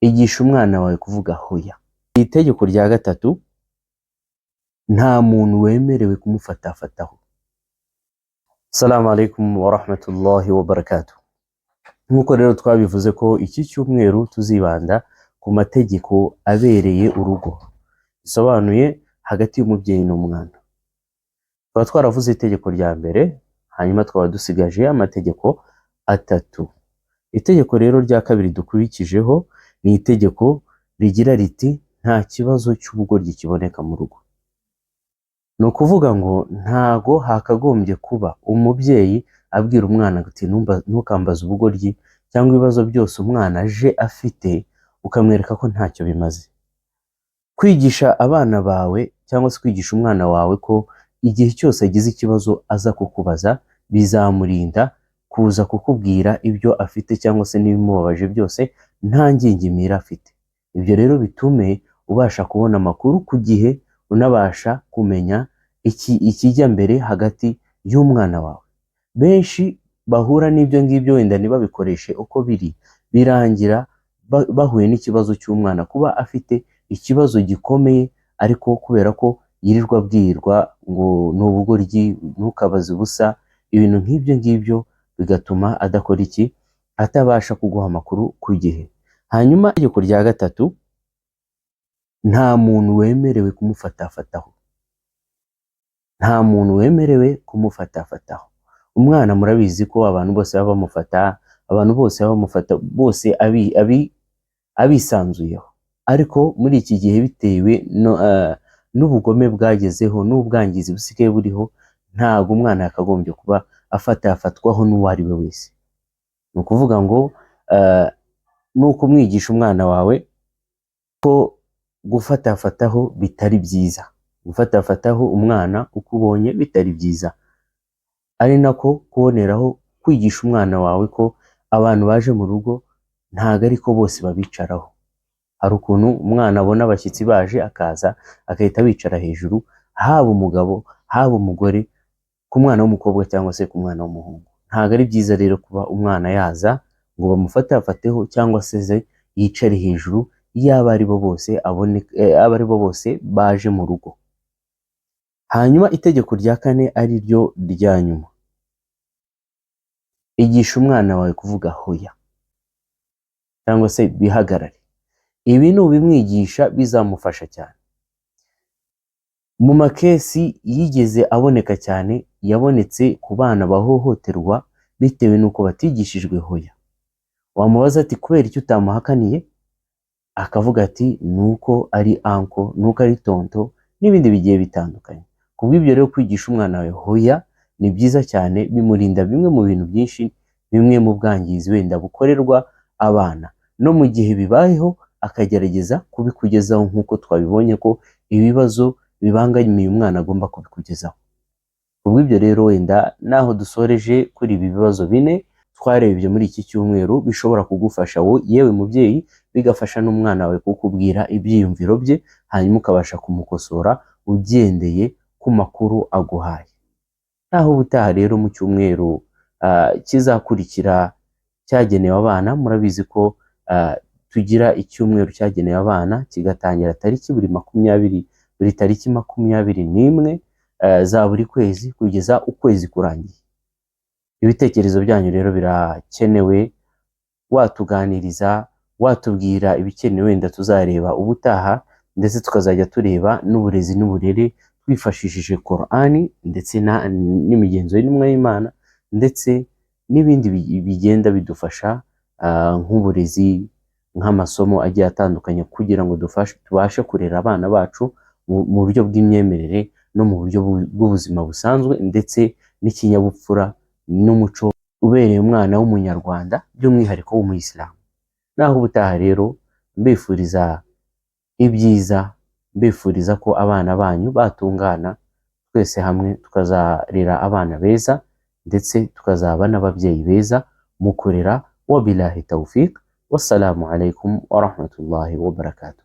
igisha umwana wawe kuvuga hoya. Itegeko rya gatatu, nta muntu wemerewe kumufatafataho. Assalamu alaikum wa rahmatullahi wa barakatuh. Nkuko rero twabivuze ko iki cyumweru tuzibanda ku mategeko abereye urugo, bisobanuye hagati y'umubyeyi n'umwana. Tukaba twaravuze itegeko rya mbere, hanyuma twaba dusigaje amategeko atatu. Itegeko rero rya kabiri dukurikijeho ni itegeko rigira riti nta kibazo cy'ubugoryi kiboneka mu rugo. Ni ukuvuga ngo ntago hakagombye kuba umubyeyi abwira umwana ati ntukambaze ubugoryi, cyangwa ibibazo byose umwana aje afite ukamwereka ko ntacyo bimaze. Kwigisha abana bawe cyangwa se kwigisha umwana wawe ko igihe cyose agize ikibazo aza kukubaza, bizamurinda kuza kukubwira ibyo afite cyangwa se n'ibimubabaje byose nta ngingimira afite. Ibyo rero bitume ubasha kubona amakuru ku gihe, unabasha kumenya ikijya mbere hagati y'umwana wawe. Benshi bahura n'ibyo ngibyo wenda ntibabikoreshe uko biri, birangira bahuye n'ikibazo cy'umwana kuba afite ikibazo gikomeye, ariko kubera ko yirirwa abwirwa ngo ni ubugoryi, ntukabaze ubusa, ibintu nk'ibyo ngibyo bigatuma adakora iki, atabasha kuguha amakuru ku gihe. Hanyuma itegeko rya gatatu, nta muntu wemerewe kumufatafataho. Nta muntu wemerewe kumufatafataho. Umwana murabizi ko abantu bose baba bamufata, abantu bose baba bamufata bose abisanzuyeho, ariko muri iki gihe bitewe n'ubugome bwagezeho n'ubwangizi busigaye buriho, ntago umwana yakagombye kuba afatwaho n'uwo ari we wese. Ni ukuvuga ngo ni ukumwigisha umwana wawe ko gufatafataho bitari byiza, gufatafataho umwana uko ubonye bitari byiza, ari nako kuboneraho kwigisha umwana wawe ko abantu baje mu rugo ntago ariko bose babicaraho. Hari ukuntu umwana abona abashyitsi baje akaza agahita bicara hejuru, haba umugabo haba umugore, ku mwana w'umukobwa cyangwa se ku mwana w'umuhungu. Ntago ari byiza rero kuba umwana yaza ngo bamufatafateho cyangwa se yicare hejuru y'aba ari bo bose baje mu rugo. Hanyuma itegeko rya kane ari ryo rya nyuma, igisha umwana wawe kuvuga hoya cyangwa se bihagarare. Ibi nubimwigisha bizamufasha cyane. Mu makesi yigeze aboneka cyane, yabonetse ku bana bahohoterwa bitewe n'uko batigishijwe hoya. Wamubaza ati kubera icyo utamuhakaniye, akavuga ati nuko ari anko, nuko ari tonto, n'ibindi bigiye bitandukanye. Kubw'ibyo rero kwigisha umwana wawe hoya ni byiza cyane, bimurinda bimwe mu bintu byinshi, bimwe mu bwangizi wenda bukorerwa abana, no mu gihe bibayeho akagerageza kubikugezaho, nk'uko twabibonye ko ibibazo bibangamiye umwana agomba kubikugezaho. Kubw'ibyo rero wenda naho dusoreje kuri ibi bibazo bine twarebye muri iki cyumweru, bishobora kugufasha wowe yewe mubyeyi, bigafasha n'umwana wawe kukubwira ibyiyumviro bye, hanyuma ukabasha kumukosora ugendeye ku makuru aguhaye. Naho ubutaha rero mu cyumweru kizakurikira cyagenewe abana, murabizi ko tugira icyumweru cyagenewe abana kigatangira buri tariki 21 za buri kwezi kugeza ukwezi kurangiye. Ibitekerezo byanyu rero birakenewe, watuganiriza, watubwira ibikenewe, wenda tuzareba ubutaha, ndetse tukazajya tureba n'uburezi n'uburere twifashishije Qur'ani ndetse n'imigenzo y'intumwa y'Imana, ndetse n'ibindi bigenda bidufasha nk'uburezi, nk'amasomo agiye atandukanye, kugira ngo tubashe kurera abana bacu mu buryo bw'imyemerere no mu buryo bw'ubuzima busanzwe, ndetse n'ikinyabupfura n'umuco ubereye umwana w'umunyarwanda, by'umwihariko w'umuyisilamu. Naho ubutaha rero mbifuriza ibyiza, mbifuriza ko abana banyu batungana, twese hamwe tukazarera abana beza, ndetse tukazaba n'ababyeyi beza mu kurera. Wabillahi tawfiq, wassalamu alaikum wa rahmatullahi wa barakatuh.